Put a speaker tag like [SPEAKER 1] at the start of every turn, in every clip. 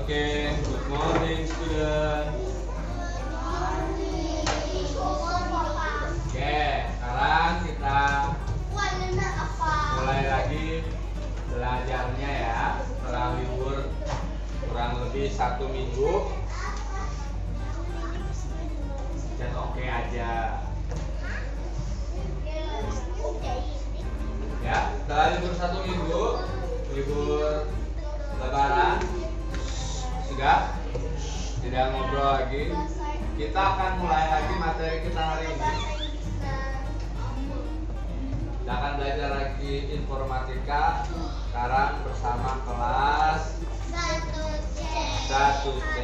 [SPEAKER 1] Okay, good morning student. Oke, sekarang kita mulai lagi belajarnya ya. Setelah libur kurang lebih 1 minggu. Dan oke aja. Ya, setelah libur 1 minggu, libur Lebaran, sudah tidak ngobrol lagi. Kita akan mulai lagi materi kita hari ini. Kita akan belajar lagi informatika. Sekarang bersama kelas 1C.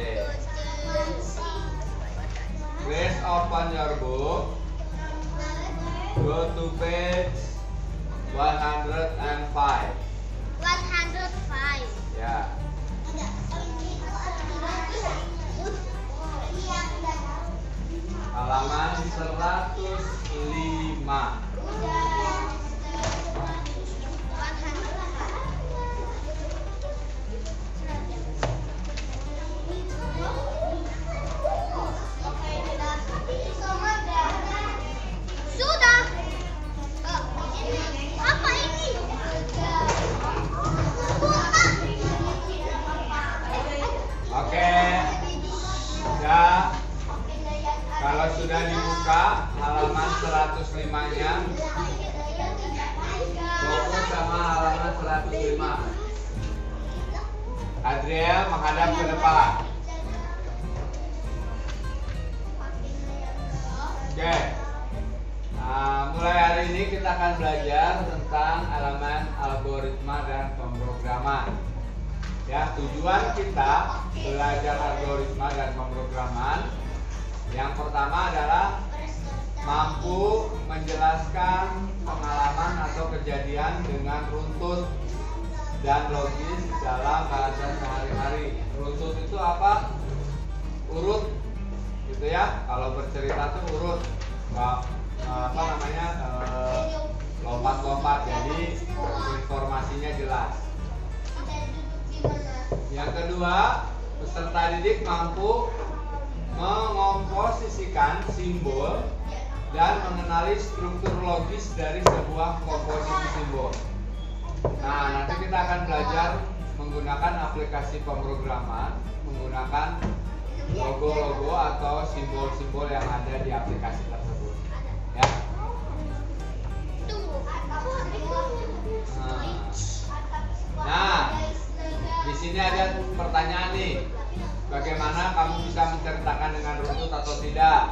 [SPEAKER 1] Please open your book. Go to page 105.
[SPEAKER 2] 105.
[SPEAKER 1] Ya. Halaman 105.
[SPEAKER 2] Sudah. Apa ini?
[SPEAKER 1] Oke. Ya. Kalau sudah dibuka halaman 105-nya, fokus sama halaman 105. Adriel menghadap ke depan. Oke. Mulai hari ini kita akan belajar tentang elemen algoritma dan pemrograman. Ya, tujuan kita belajar algoritma dan pemrograman yang pertama adalah mampu menjelaskan pengalaman atau kejadian dengan runtut dan logis dalam bahasa sehari-hari. Runtut itu apa? Urut, gitu ya. Kalau bercerita tuh urut, lompat-lompat. Jadi informasinya jelas. Yang kedua, peserta didik mampu mengkomposisikan simbol dan mengenali struktur logis dari sebuah komposisi simbol. Nah, nanti kita akan belajar menggunakan aplikasi pemrograman, menggunakan logo-logo atau simbol-simbol yang ada di aplikasi tersebut. Ya. Nah, di sini ada pertanyaan nih. Bagaimana kamu bisa menceritakan dengan runtut atau tidak?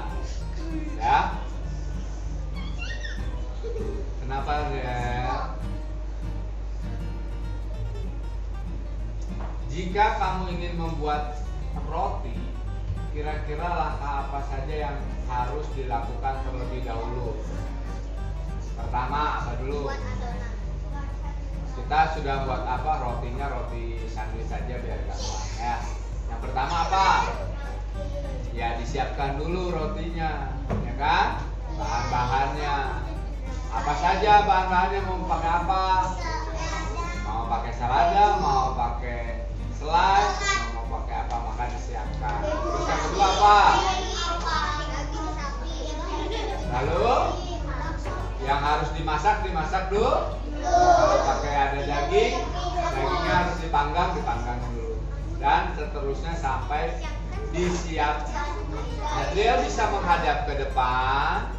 [SPEAKER 1] Ya. Kenapa ya? Jika kamu ingin membuat roti, kira-kira langkah apa saja yang harus dilakukan terlebih dahulu? Pertama, apa dulu? Kita sudah buat apa? Rotinya roti sandwich saja biar gampang ya. Yang pertama apa? Ya, disiapkan dulu rotinya, ya kan? Bahan-bahannya. Apa saja bahan-bahannya, mau pakai apa? Mau pakai selada, mau pakai selai, mau pakai apa, maka disiapkan. Terus yang kedua apa? Lalu yang harus dimasak dulu. Kalau pakai ada daging, dagingnya harus dipanggang dulu. Dan seterusnya sampai disiapkan. Adriel bisa menghadap ke depan,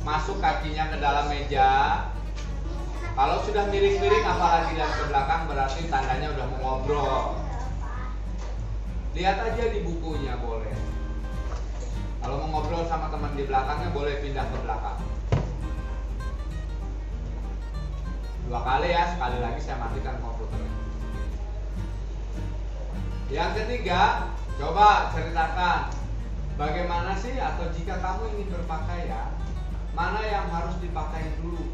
[SPEAKER 1] masuk kakinya ke dalam meja. Kalau sudah miring-miring apalagi dan ke belakang, berarti tandanya udah mau ngobrol. Lihat aja di bukunya boleh. Kalau mau ngobrol sama teman di belakangnya boleh pindah ke belakang. 2 kali ya, sekali lagi saya matikan komputernya. Yang ketiga, coba ceritakan bagaimana sih, atau jika kamu ingin berpakaian, mana yang harus dipakai dulu?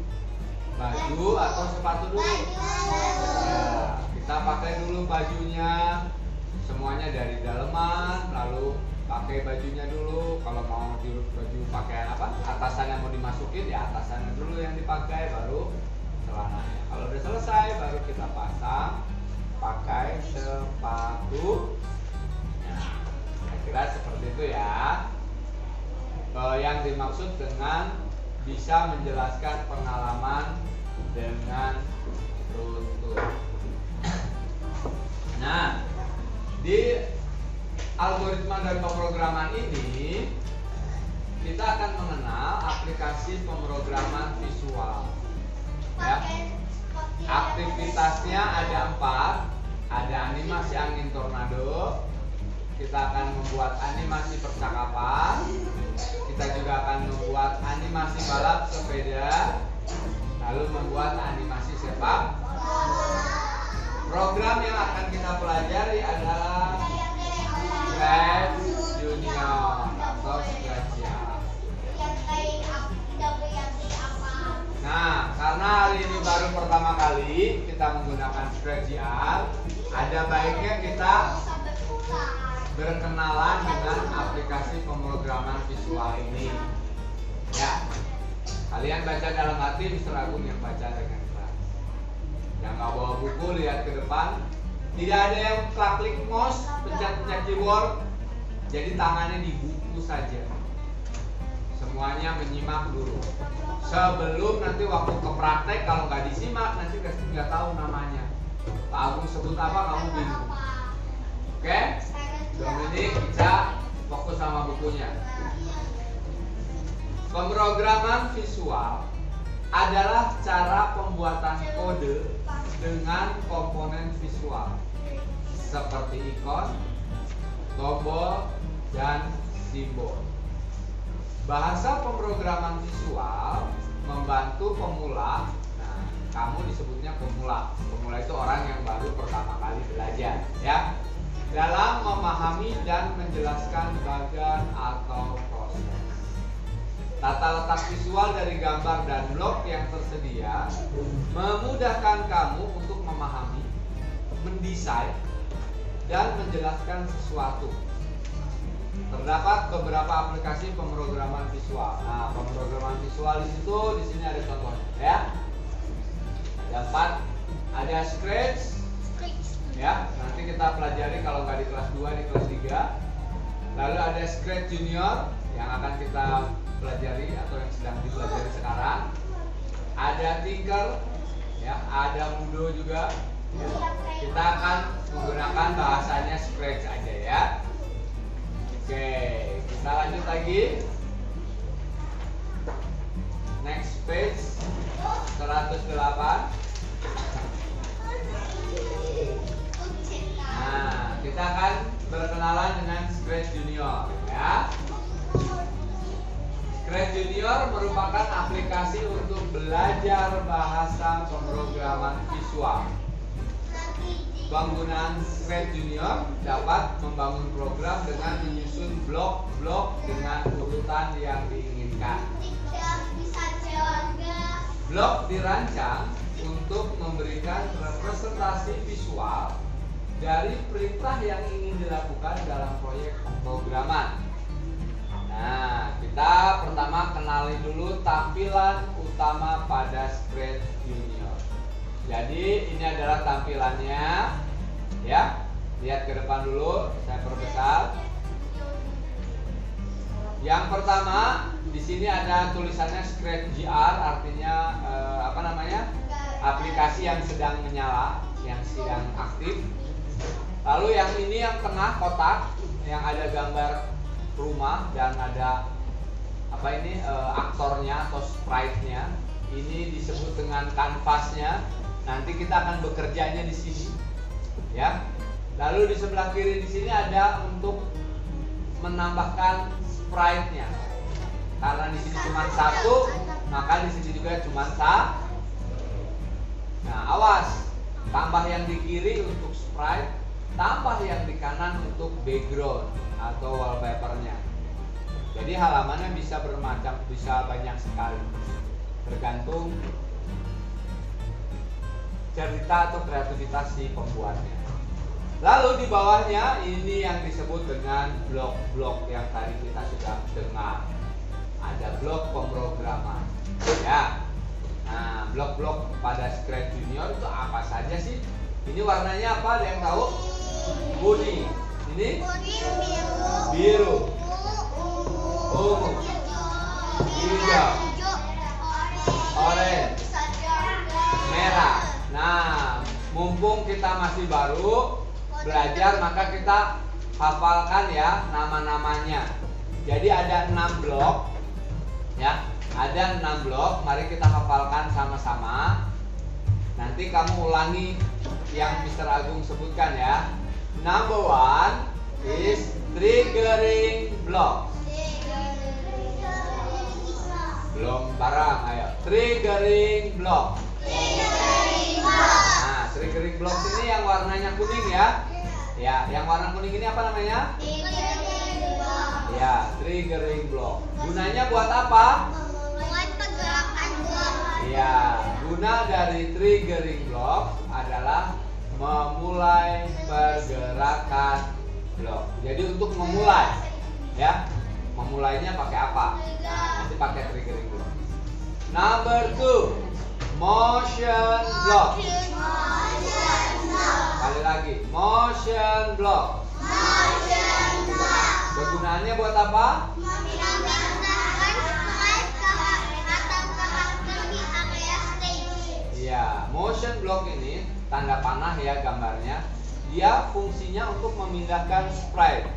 [SPEAKER 1] Baju atau sepatu dulu? Ya, kita pakai dulu bajunya, semuanya dari daleman, lalu pakai bajunya dulu. Kalau mau baju pakaian apa, atasannya mau dimasukin, ya atasannya dulu yang dipakai, baru celananya. Kalau udah selesai, baru kita pasang pakai sepatu yang dimaksud dengan bisa menjelaskan pengalaman dengan runtut. Nah, di algoritma dan pemrograman ini kita akan mengenal aplikasi pemrograman visual. Ya. Aktivitasnya ada 4. Ada animasi angin tornado. Kita akan membuat animasi percakapan. Kita juga akan membuat animasi balap sepeda. Lalu membuat animasi sepak. Program yang akan kita pelajari adalah Scratch Junior atau Scratch-GR. Nah, karena hari ini baru pertama kali kita menggunakan Scratch-GR, ada baiknya kita berkenalan dengan aplikasi pemrograman visual ini. Ya, kalian baca dalam hati, Mr. Agung yang baca dengan keras. Yang nggak bawa buku lihat ke depan. Tidak ada yang klik mouse, pencet-pencet keyboard. Jadi tangannya di buku saja. Semuanya menyimak dulu. Sebelum nanti waktu ke praktek, kalau nggak disimak nanti nggak tahu namanya. Pak Agung sebut apa kamu bingung. Oke? Dominik bisa fokus sama bukunya. Pemrograman visual adalah cara pembuatan kode dengan komponen visual seperti ikon, tombol, dan simbol. Bahasa pemrograman visual membantu pemula. Nah, kamu disebutnya pemula. Pemula itu orang yang baru pertama kali belajar, ya. Dalam memahami dan menjelaskan bagan atau proses. Tata letak visual dari gambar dan blok yang tersedia memudahkan kamu untuk memahami, mendesain, dan menjelaskan sesuatu. Terdapat beberapa aplikasi pemrograman visual. Nah, pemrograman visual di sini ada contohnya, ya. Ada 4, ada Scratch, ya. Nanti kita pelajari kalau nggak di kelas 2 di kelas 3. Lalu ada Scratch Junior yang akan kita pelajari atau yang sedang dipelajari sekarang. Ada Tinker, ya. Ada Mudo juga. Ya. Kita akan menggunakan bahasanya Scratch aja, ya. Oke, kita lanjut lagi. Next page 108. Nah, kita akan berkenalan dengan Scratch Junior, ya. Scratch Junior merupakan aplikasi untuk belajar bahasa pemrograman visual. Penggunaan Scratch Junior dapat membangun program dengan menyusun blok-blok dengan urutan yang diinginkan. Blok dirancang untuk memberikan representasi visual dari perintah yang ingin dilakukan dalam proyek pemrograman. Nah, kita pertama kenali dulu tampilan utama pada Scratch Junior. Jadi ini adalah tampilannya, ya. Lihat ke depan dulu, saya perbesar. Yang pertama, di sini ada tulisannya Scratch-GR, artinya aplikasi yang sedang menyala, yang sedang aktif. Lalu yang ini yang tengah kotak, yang ada gambar rumah dan ada aktornya atau sprite-nya. Ini disebut dengan kanvasnya. Nanti kita akan bekerjanya di sini, ya. Lalu di sebelah kiri di sini ada untuk menambahkan sprite-nya. Karena di sini cuma 1, maka di sini juga cuma 1. Nah, awas, tambah yang di kiri untuk sprite, tambah yang di kanan untuk background atau wallpapernya. Jadi halamannya bisa banyak sekali, tergantung cerita atau kreativitas si pembuatnya. Lalu di bawahnya ini yang disebut dengan blok-blok yang tadi kita sudah dengar. Ada blok pemrograman, ya. Nah, blok-blok pada Scratch Junior itu apa saja sih? Ini warnanya apa? Ada yang tahu? Kuning. Ini biru, ungu, hijau, orange, merah. Nah, mumpung kita masih baru belajar, maka kita hafalkan ya nama-namanya. Jadi ada 6 blok ya, ada 6 blok. Mari kita hafalkan sama-sama. Nanti kamu ulangi yang Mr. Agung sebutkan ya. Number 1 is triggering block. Belum barang, ayo. Triggering block. Nah, triggering block ini yang warnanya kuning ya. Ya, yang warna kuning ini apa namanya? Ya, triggering block. Gunanya buat apa?
[SPEAKER 2] Buat pergerakan blok.
[SPEAKER 1] Ya, guna dari triggering block adalah memulai pergerakan blok. Jadi untuk memulai, ya, memulainya pakai apa? Nanti pakai triggering block. Number 2, motion block. Kali lagi, motion block. Kegunaannya buat apa? Ya, motion block ini tanda panah ya gambarnya. Dia fungsinya untuk memindahkan sprite,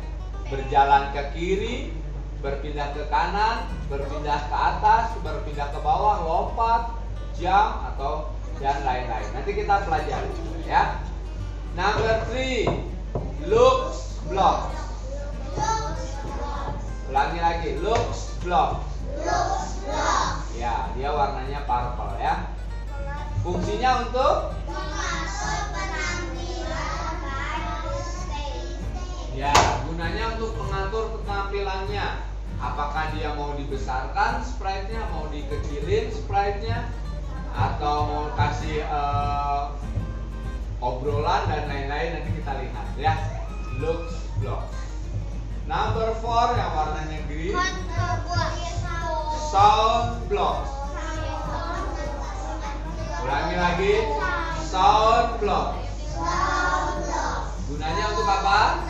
[SPEAKER 1] berjalan ke kiri, berpindah ke kanan, berpindah ke atas, berpindah ke bawah, lompat, jump atau dan lain-lain. Nanti kita pelajari ya. Number 3, looks block. Ulangi lagi, looks block. Ya, dia warnanya purple ya. Fungsinya untuk ya, gunanya untuk mengatur penampilannya. Apakah dia mau dibesarkan sprite-nya, mau dikecilin sprite-nya, atau mau kasih obrolan dan lain-lain, nanti kita lihat ya. Looks block. Number 4 yang warnanya green, sound block. Ulangi lagi, sound block. Gunanya untuk apa?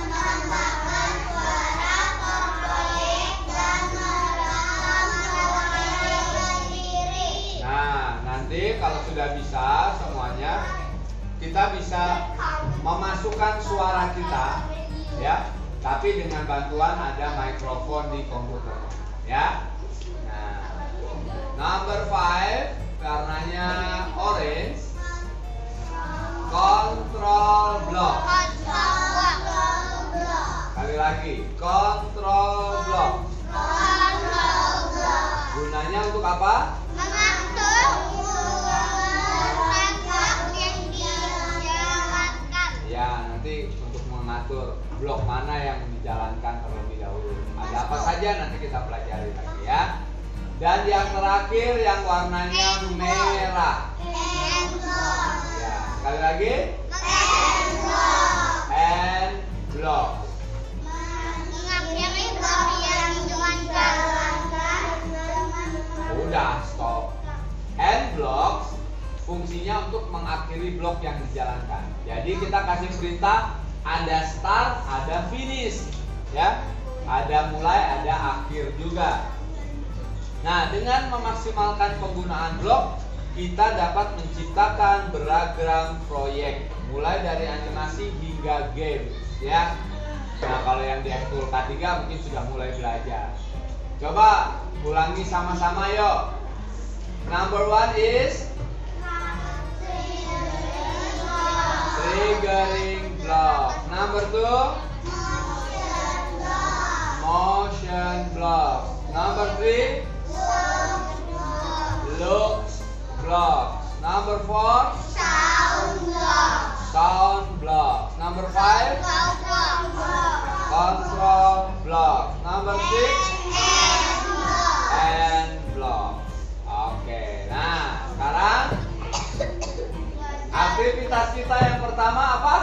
[SPEAKER 1] Nah, nanti kalau sudah bisa semuanya, kita bisa memasukkan suara kita ya, tapi dengan bantuan ada mikrofon di komputer ya. Nah, number 5 warnanya orange, control block. Kali lagi, control block. Gunanya untuk apa? Ya, nanti untuk mengatur blok mana yang dijalankan terlebih dahulu. Ada apa saja nanti kita pelajari lagi ya. Dan yang terakhir yang warnanya merah. Ya, sekali lagi. Hand block. Udah, stop. Hand block fungsinya untuk mengakhiri blok yang dijalankan. Jadi kita kasih perintah, ada start, ada finish, ya, ada mulai, ada akhir juga. Nah, dengan memaksimalkan penggunaan blok, kita dapat menciptakan beragam proyek, mulai dari animasi hingga game, ya. Nah, kalau yang di Ekskul K3 mungkin sudah mulai belajar. Coba ulangi sama-sama yuk. Number 1 is triggering block. Number 2, motion block. Number 3, looks block. Number 4, sound block. Number 5, control block. Number 6, hand block. Oke, nah sekarang aktivitas kita yang pertama apa?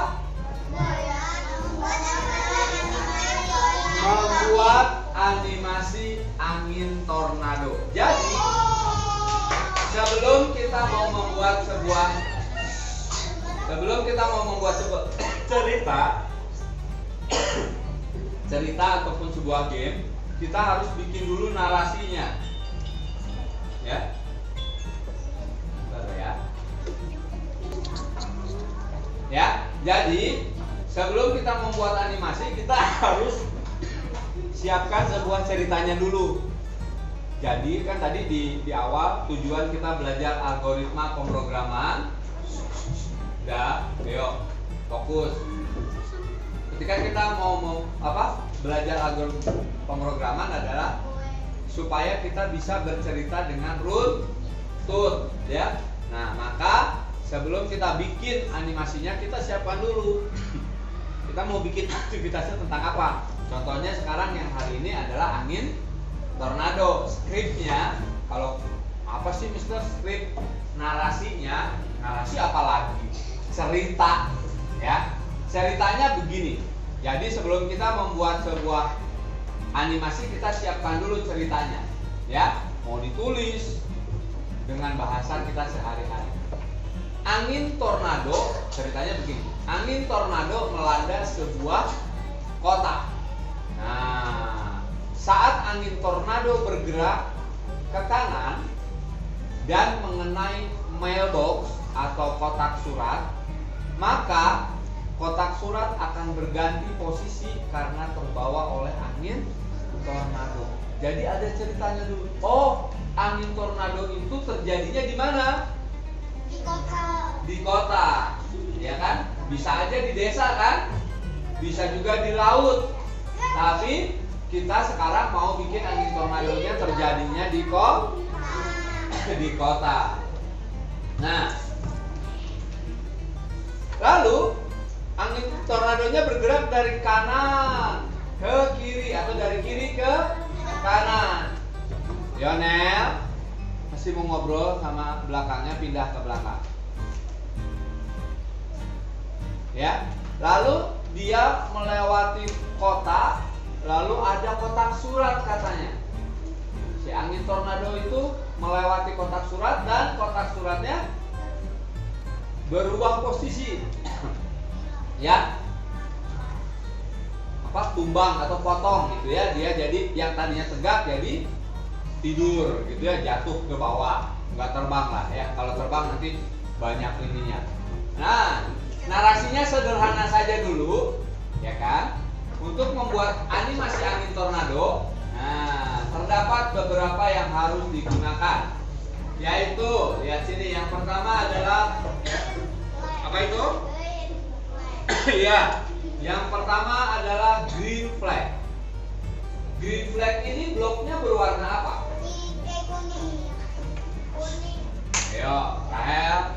[SPEAKER 1] Membuat animasi angin tornado. Jadi sebelum kita mau membuat sebuah cerita ataupun sebuah game, kita harus bikin dulu narasinya. Ya. Baru ya. Ya, jadi sebelum kita membuat animasi kita harus siapkan sebuah ceritanya dulu. Jadi kan tadi di awal tujuan kita belajar algoritma pemrograman. Udah, ayo fokus. Ketika kita mau belajar algoritma pemrograman adalah supaya kita bisa bercerita dengan runtut, ya. Nah, maka sebelum kita bikin animasinya kita siapkan dulu. Kita mau bikin aktivitasnya tentang apa? Contohnya sekarang yang hari ini adalah angin tornado. Skripnya, kalau apa sih Mister skrip? Narasinya, narasi apa lagi? Cerita, ya. Ceritanya begini. Jadi sebelum kita membuat sebuah animasi kita siapkan dulu ceritanya, ya. Mau ditulis dengan bahasan kita sehari-hari. Angin tornado, ceritanya begini. Angin tornado melanda sebuah kota. Nah, saat angin tornado bergerak ke kanan dan mengenai mailbox atau kotak surat, maka kotak surat akan berganti posisi karena terbawa oleh angin tornado. Jadi ada ceritanya dulu. Oh, angin tornado itu terjadinya di mana?
[SPEAKER 2] Di kota.
[SPEAKER 1] Di kota, ya kan? Bisa aja di desa kan? Bisa juga di laut. Tapi kita sekarang mau bikin angin tornadonya terjadinya di kota. Nah, lalu angin tornadonya bergerak dari kanan ke kiri atau dari kiri ke kanan. Yonel masih mau ngobrol sama belakangnya, pindah ke belakang. Ya, lalu dia melewati kota, lalu ada kotak surat katanya. Si angin tornado itu melewati kotak surat dan kotak suratnya berubah posisi. Ya, tumbang atau potong gitu ya. Dia jadi yang tadinya tegak jadi tidur gitu ya, jatuh ke bawah, nggak terbang lah ya. Kalau terbang nanti banyak ininya. Nah, narasinya sederhana saja dulu, ya kan? Untuk membuat animasi angin tornado, nah, terdapat beberapa yang harus digunakan, yaitu lihat sini. Yang pertama adalah apa itu? Iya, yang pertama adalah green flag. Green flag ini bloknya berwarna apa?
[SPEAKER 2] Kuning.
[SPEAKER 1] Ayo, Rahel,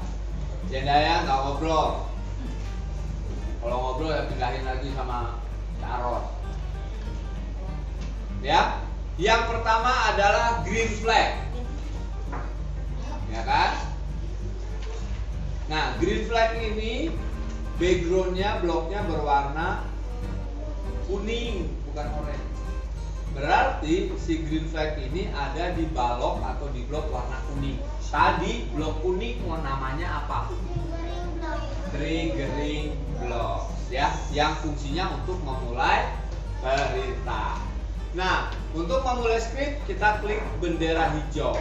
[SPEAKER 1] Jendaya nggak ngobrol. Kalau ngobrol ya pindahin lagi sama Aros. Ya, yang pertama adalah green flag, ya kan? Nah, green flag ini backgroundnya, bloknya berwarna kuning, bukan oranye. Berarti si green flag ini ada di balok atau di blok warna kuning. Tadi blok kuning namanya apa? Triggering block, ya, yang fungsinya untuk memulai perintah. Nah, untuk memulai script kita klik bendera hijau,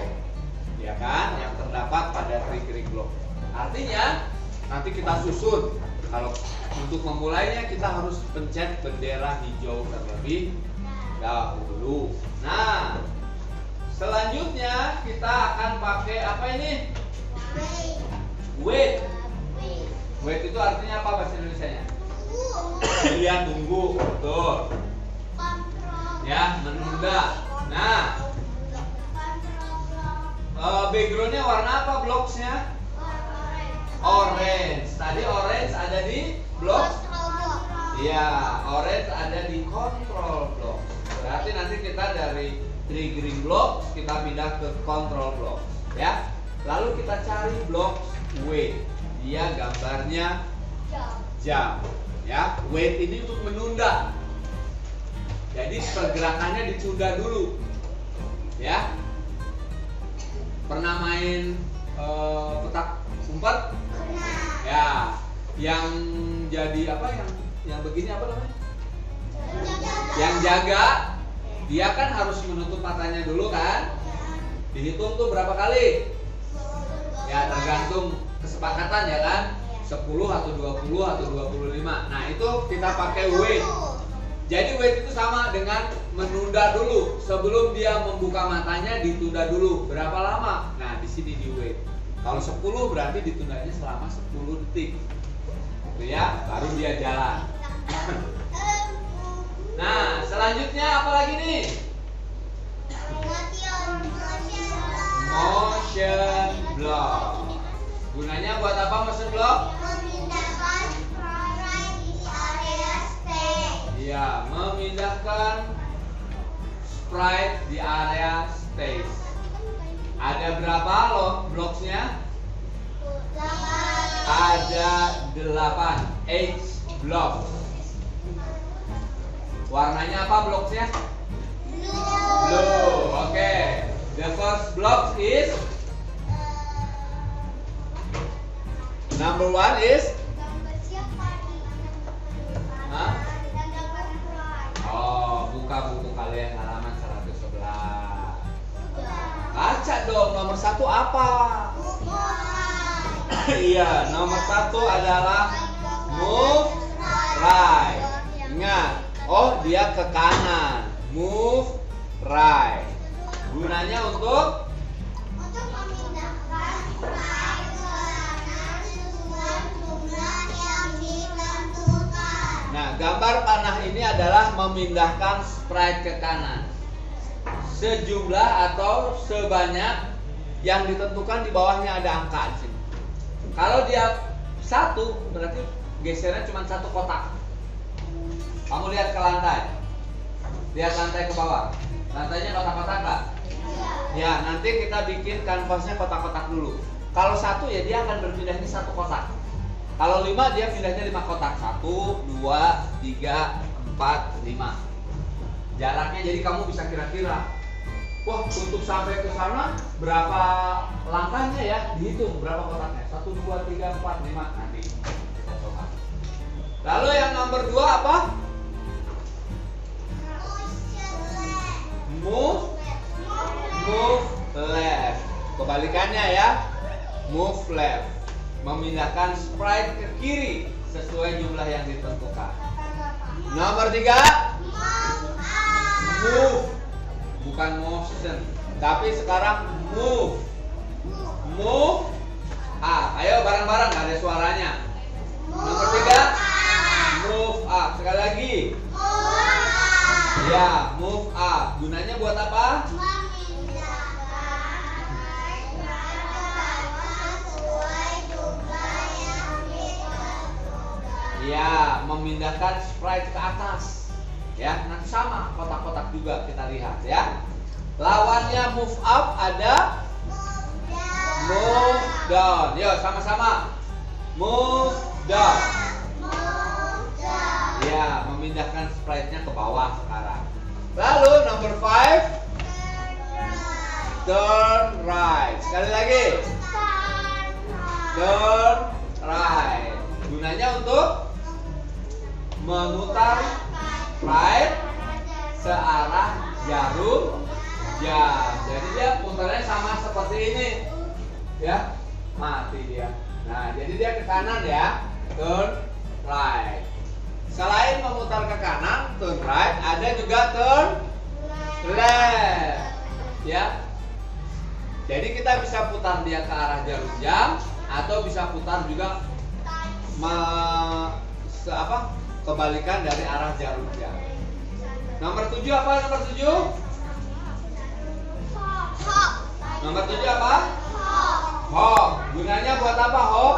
[SPEAKER 1] ya kan, yang terdapat pada triggering block. Artinya nanti kita susun. Kalau untuk memulainya kita harus pencet bendera hijau terlebih dahulu. Nah, selanjutnya kita akan pakai apa ini? Wait. Wait itu artinya apa bahasa Indonesianya? Iya, tunggu, betul. Ya, menunda. Nah, backgroundnya warna apa blocksnya? Orange. Tadi orange ada di blok? Iya, orange ada di control block. Berarti nanti kita dari triggering block kita pindah ke control block, ya. Lalu kita cari blok wait. Dia gambarnya jam, ya. Wait ini untuk menunda. Jadi pergerakannya ditunda dulu, ya. Pernah main petak umpet? Ya, yang jadi apa, yang begini apa namanya? Yang jaga, dia kan harus menutup matanya dulu kan? Dihitung tuh berapa kali? Ya tergantung kesepakatan ya kan. 10 atau 20 atau 25. Nah itu kita pakai wait. Jadi wait itu sama dengan menunda dulu. Sebelum dia membuka matanya ditunda dulu. Berapa lama? Nah di sini di wait. Kalau 10 berarti ditundanya selama 10 detik. Gitu ya, baru dia jalan. Nah selanjutnya apa lagi nih? Motion block. Gunanya buat apa motion block?
[SPEAKER 2] Memindahkan sprite di area space.
[SPEAKER 1] Iya, memindahkan sprite di area space. Ada berapa loh blocksnya? Ada 8 H blocks. Warnanya apa blocksnya? Blue. Oke. The first block is number 1 is Hah? Oh, buka buku kalian halaman 111. Baca dong, nomor 1 apa? Iya, nomor 1 adalah move right. Ingat, oh dia ke kanan. Move right. Gunanya untuk
[SPEAKER 2] memindahkan sprite ke kanan sesuai jumlah yang ditentukan.
[SPEAKER 1] Nah, gambar panah ini adalah memindahkan sprite ke kanan. Sejumlah atau sebanyak yang ditentukan, di bawahnya ada angka di sini. Kalau dia 1, berarti gesernya cuma 1 kotak. Kamu lihat ke lantai. Lihat lantai ke bawah. Lantainya kotak-kotak nggak? Ya, nanti kita bikin kanvasnya kotak-kotak dulu. Kalau 1 ya dia akan berpindahnya 1 kotak. Kalau 5 dia pindahnya 5 kotak. 1, 2, 3, 4, 5. Jaraknya jadi kamu bisa kira-kira. Wah, untuk sampai ke sana berapa langkahnya ya? Dihitung berapa kotaknya. 1, 2, 3, 4, 5. Nanti kita coba. Lalu yang nomor 2 apa? Move left. Kebalikannya ya. Move left. Memindahkan sprite ke kiri sesuai jumlah yang ditentukan. Nomor 3, move. Bukan motion, tapi sekarang move. Move up. Ayo bareng-bareng, nggak ada suaranya. Nomor 3, move up. Sekali lagi. Ya, move up. Gunanya buat apa? Ya, memindahkan sprite ke atas. Ya, nanti sama kotak-kotak juga kita lihat ya. Lawannya move up ada move down. Yuk sama-sama. Move down. Ya, memindahkan sprite-nya ke bawah sekarang. Lalu nomor 5, turn right. Sekali lagi. Turn right. Gunanya untuk memutar sprite searah jarum jam. Jadi dia putarnya sama seperti ini. Ya, mati dia. Nah, jadi dia ke kanan ya. Turn right. Selain memutar ke kanan, turn right, ada juga turn left. Ya. Jadi kita bisa putar dia ke arah jarum jam atau bisa putar juga kebalikan dari arah jarum jam. Nomor 7 apa? Nomor 7? Nomor 7 apa? Hop. Gunanya buat apa hop?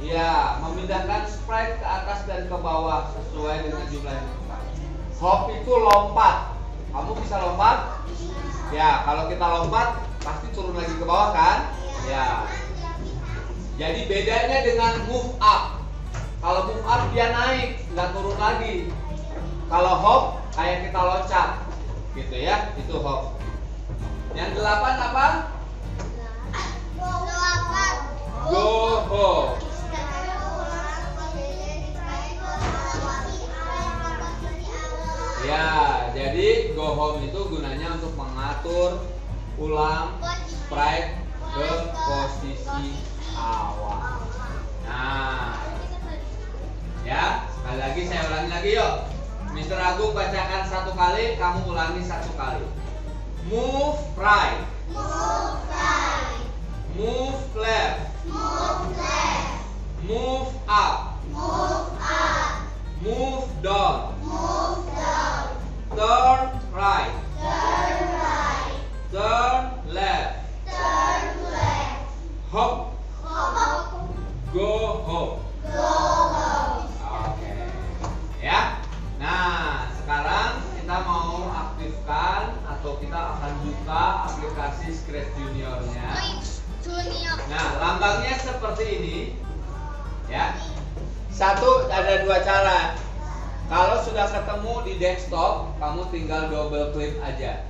[SPEAKER 1] Iya, memindahkan sprite ke atas dan ke bawah sesuai dengan jumlah yang ditentukan. Hop itu lompat. Kamu bisa lompat? Ya, kalau kita lompat pasti turun lagi ke bawah kan? Ya. Jadi bedanya dengan move up. Kalau move up dia naik, nggak turun lagi. Kalau hop kayak kita loncat, gitu ya. Itu hop. Yang 8 apa? Go hop. Ya, atur ulang sprite ke posisi awal. Nah, ya, sekali lagi saya ulangi lagi yuk. Mr. Agung bacakan 1 kali, kamu ulangi 1 kali. Move right.
[SPEAKER 2] Move right.
[SPEAKER 1] Move left.
[SPEAKER 2] Move left.
[SPEAKER 1] Move up.
[SPEAKER 2] Move up.
[SPEAKER 1] Move down.
[SPEAKER 2] Move down.
[SPEAKER 1] Turn right.
[SPEAKER 2] Turn right.
[SPEAKER 1] Turn left.
[SPEAKER 2] Turn left.
[SPEAKER 1] Hop.
[SPEAKER 2] Hop.
[SPEAKER 1] Go home.
[SPEAKER 2] Go home.
[SPEAKER 1] Oke. Ya. Nah, sekarang kita mau aktifkan atau kita akan buka aplikasi Scratch Junior-nya.
[SPEAKER 2] Junior.
[SPEAKER 1] Nah, lambangnya seperti ini. Ya. Ada 2 cara. Kalau sudah ketemu di desktop, kamu tinggal double klik aja.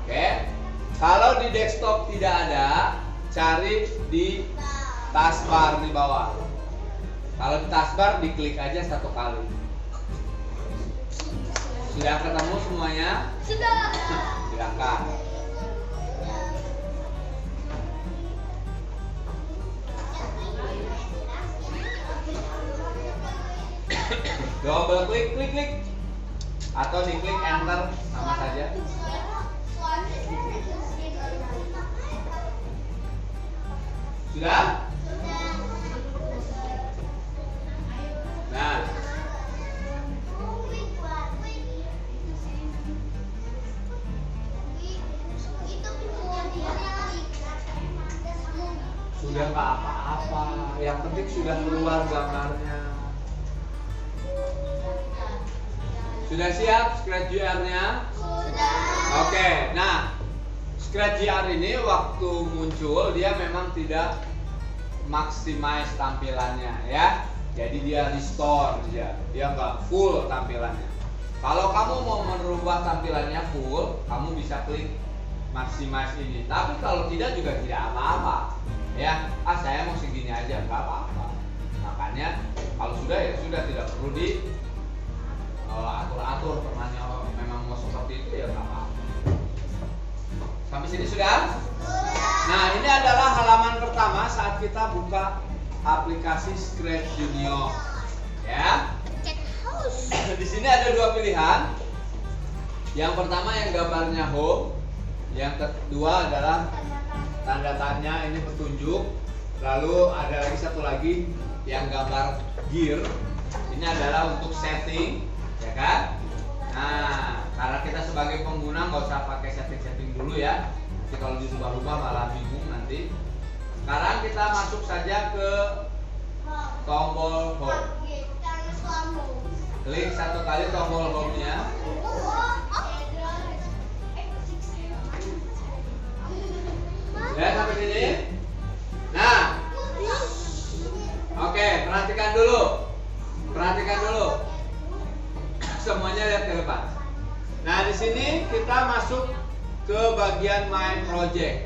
[SPEAKER 1] Oke. Kalau di desktop tidak ada, cari di taskbar di bawah. Kalau di taskbar diklik aja 1 kali. Sudah ketemu semuanya?
[SPEAKER 2] Sudah.
[SPEAKER 1] Silakan. Double klik atau diklik enter sama saja. Sudah? Nah, sudah nggak apa-apa. Yang penting sudah keluar gambarnya. Sudah siap Scratch JR-nya?
[SPEAKER 2] Sudah.
[SPEAKER 1] Oke, nah Scratch JR ini waktu muncul dia memang tidak maximize tampilannya ya. Jadi dia restore dia nggak full tampilannya. Kalau kamu mau merubah tampilannya full, kamu bisa klik maximize ini. Tapi kalau tidak juga tidak apa-apa ya. Saya mau segini aja, nggak apa-apa. Makanya kalau sudah ya sudah, tidak perlu di atur-atur. Pernahnya memang mau seperti itu ya nggak apa-apa. Sampai sini sudah? Nah, ini adalah halaman pertama saat kita buka aplikasi Scratch Junior. Ya. Di sini ada 2 pilihan. Yang pertama yang gambarnya home, yang kedua adalah tanda tanya, ini petunjuk. Lalu ada lagi 1 lagi yang gambar gear. Ini adalah untuk setting, ya kan? Nah, karena kita sebagai pengguna nggak usah pakai setting-setting dulu ya. Nanti kalau dirubah-rubah malah bingung nanti. Sekarang kita masuk saja ke tombol home. Klik 1 kali tombol home-nya. Ya, sampai sini. Nah, oke, perhatikan dulu. Semuanya lihat ke depan. Nah, di sini kita masuk ke bagian main project.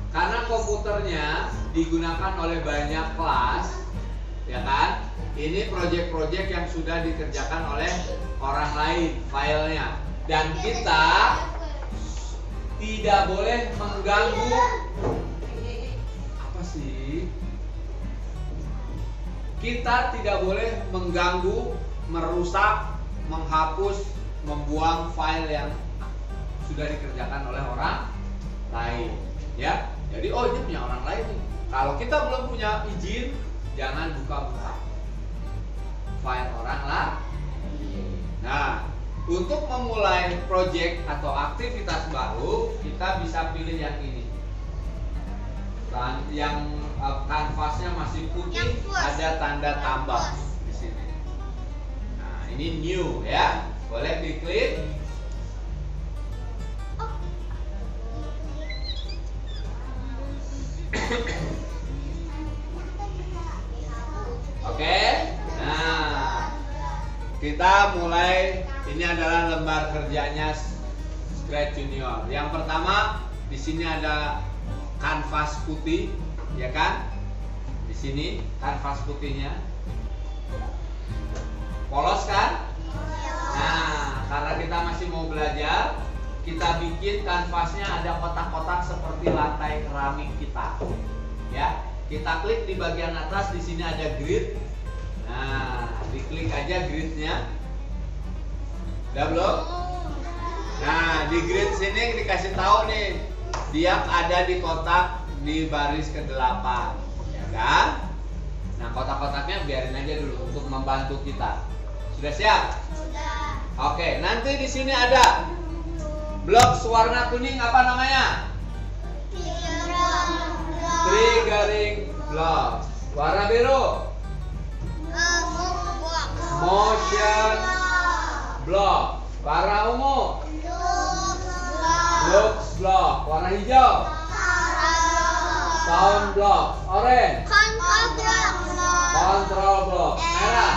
[SPEAKER 1] Karena komputernya digunakan oleh banyak kelas, ya kan? Ini project-project yang sudah dikerjakan oleh orang lain filenya, dan kita tidak boleh mengganggu. Apa sih? Kita tidak boleh mengganggu, merusak, menghapus, membuang file yang sudah dikerjakan oleh orang lain, ya. Jadi ini punya orang lain nih. Kalau kita belum punya izin, jangan buka-buka file orang lain. Nah, untuk memulai project atau aktivitas baru, kita bisa pilih yang ini. Yang kanvasnya masih putih, ada tanda tambah di sini. Nah, ini new ya. Boleh diklik. Oke. Nah, kita mulai. Ini adalah lembar kerjanya Scratch Junior. Yang pertama, di sini ada kanvas putih, ya kan? Di sini kanvas putihnya. Polos kan? Nah, karena kita masih mau belajar, kita bikin kanvasnya ada kotak-kotak seperti lantai keramik kita. Ya, kita klik di bagian atas, di sini ada grid. Nah, diklik aja gridnya. Udah belum? Nah, di grid sini dikasih tahu nih, dia ada di kotak di baris ke-8, ya kan? Nah, kotak-kotaknya biarin aja dulu untuk membantu kita. Sudah siap?
[SPEAKER 2] Sudah.
[SPEAKER 1] Oke, nanti di sini ada blok warna kuning, apa namanya? Triggering block. Warna biru, motion block. Warna ungu, looks block. Warna hijau, sound block. Orange, control block. Merah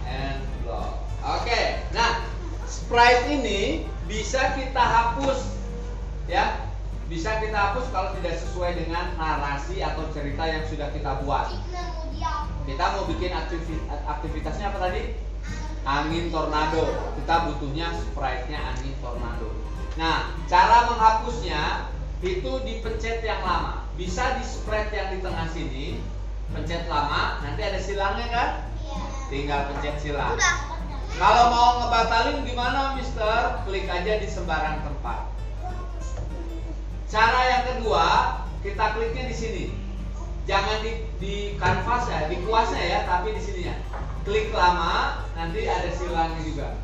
[SPEAKER 1] and block. Oke, nah sprite ini bisa kita hapus, ya. Bisa kita hapus kalau tidak sesuai dengan narasi atau cerita yang sudah kita buat. Kita mau bikin aktivitasnya apa tadi? Angin tornado. Kita butuhnya sprite-nya angin tornado. Nah, cara menghapusnya itu dipencet yang lama. Bisa di sprite yang di tengah sini, pencet lama, nanti ada silangnya kan? Tinggal pencet silang. Kalau mau ngebatalin gimana, Mister? Klik aja di sembarang tempat. Cara yang kedua, kita kliknya di sini. Jangan di kanvas ya, di kuasnya ya, tapi di sininya. Klik lama, nanti ada silangnya juga.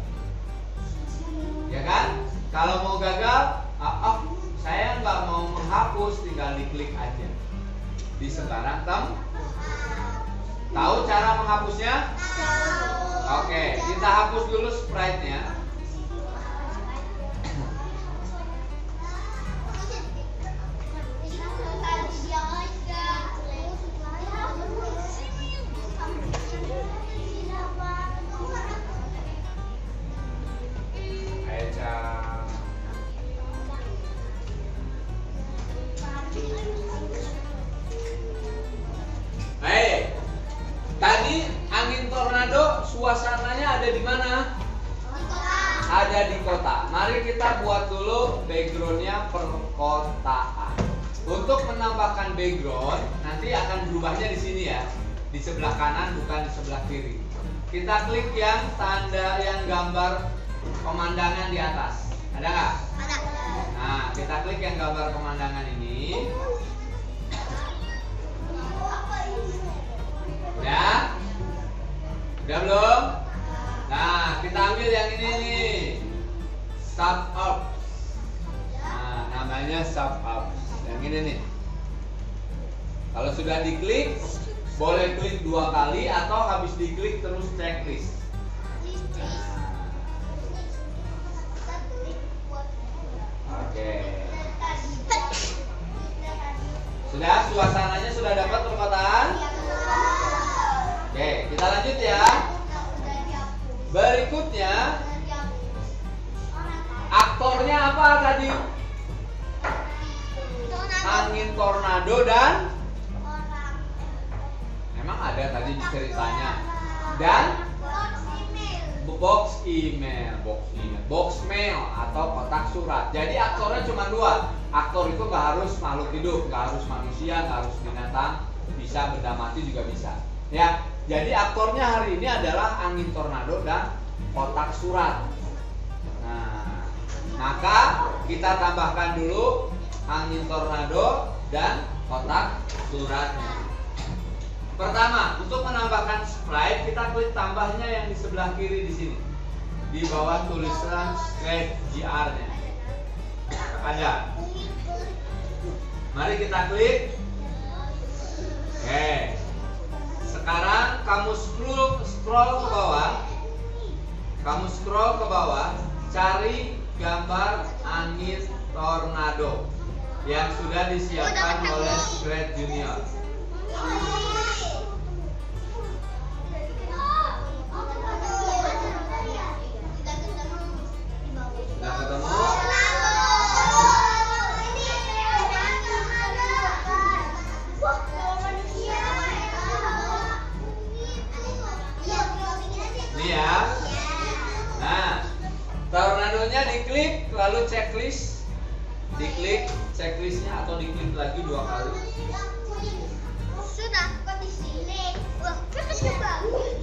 [SPEAKER 1] Ya kan? Kalau mau gagal, saya nggak mau menghapus, tinggal diklik aja di sembarang tempat. Tahu cara menghapusnya? Oke, kita hapus dulu sprite-nya. Tadi angin tornado suasananya ada di mana? Ada di kota. Mari kita buat dulu backgroundnya perkotaan. Untuk menambahkan background, nanti akan berubahnya di sini ya, di sebelah kanan bukan di sebelah kiri. Kita klik yang tanda yang gambar pemandangan di atas. Ada nggak?
[SPEAKER 2] Ada.
[SPEAKER 1] Nah, kita klik yang gambar pemandangan ini. Ya, udah belum? Nah, kita ambil yang ini nih, suburbs. Nah, namanya suburbs. Yang ini nih. Kalau sudah diklik, boleh klik 2 kali atau habis diklik terus checklist. Oke. Sudah, suasananya sudah dapat perkotaan? Oke, kita lanjut ya. Berikutnya, aktornya apa tadi? Angin tornado dan memang ada tadi di ceritanya. Dan box mail atau kotak surat. Jadi aktornya cuma 2. Aktor itu nggak harus makhluk hidup, nggak harus manusia, nggak harus binatang, bisa benda mati juga bisa. Ya, jadi aktornya hari ini adalah angin tornado dan kotak surat. Nah, maka kita tambahkan dulu angin tornado dan kotak suratnya. Pertama, untuk menambahkan sprite, kita klik tambahnya yang di sebelah kiri di sini. Di bawah tulisan Scratch GR-nya. Ada. Mari kita klik. Oke. Sekarang kamu scroll ke bawah. Kamu scroll ke bawah, cari gambar angin tornado yang sudah disiapkan oleh Scratch Junior. Sudah ketemu? Ini ya. Nah, tornadonya checklistnya atau diklik lagi 2 kali.
[SPEAKER 2] Sudah, kok di sini? Wah, kecil banget.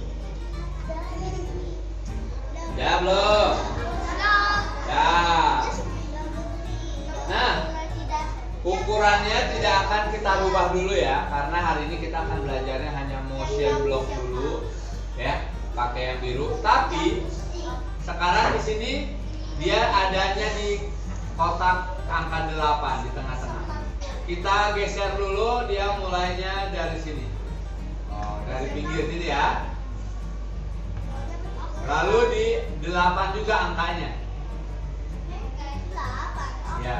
[SPEAKER 1] Ya belum?
[SPEAKER 2] Sudah.
[SPEAKER 1] Ya. Nah, ukurannya tidak akan kita rubah dulu ya, karena hari ini kita akan belajarnya hanya motion block dulu, ya, pakai yang biru. Tapi sekarang di sini dia adanya di kotak angka 8 di tengah-tengah. Kita geser dulu, dia mulainya dari sini. Oh, dari pinggir sini ya. Lalu di 8 juga angkanya. Ya.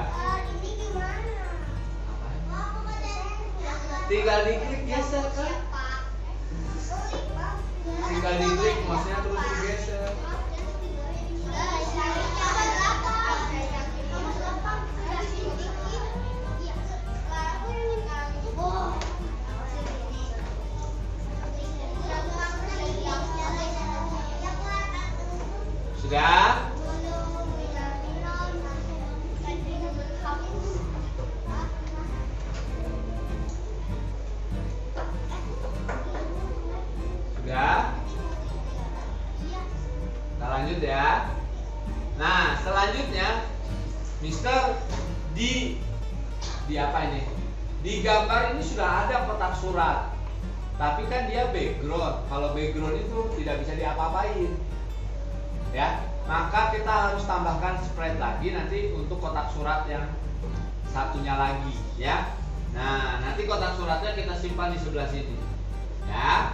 [SPEAKER 1] Tinggal diklik geser kan? Tinggal diklik, maksudnya terus digeser. Sudah? Sudah? Kita lanjut ya. Nah, selanjutnya Mister di apa ini? Di gambar ini sudah ada kotak surat. Tapi kan dia background. Kalau background itu tidak bisa diapa-apain. Ya, maka kita harus tambahkan sprite lagi nanti untuk kotak surat yang satunya lagi, ya. Nah, nanti kotak suratnya kita simpan di sebelah sini, ya.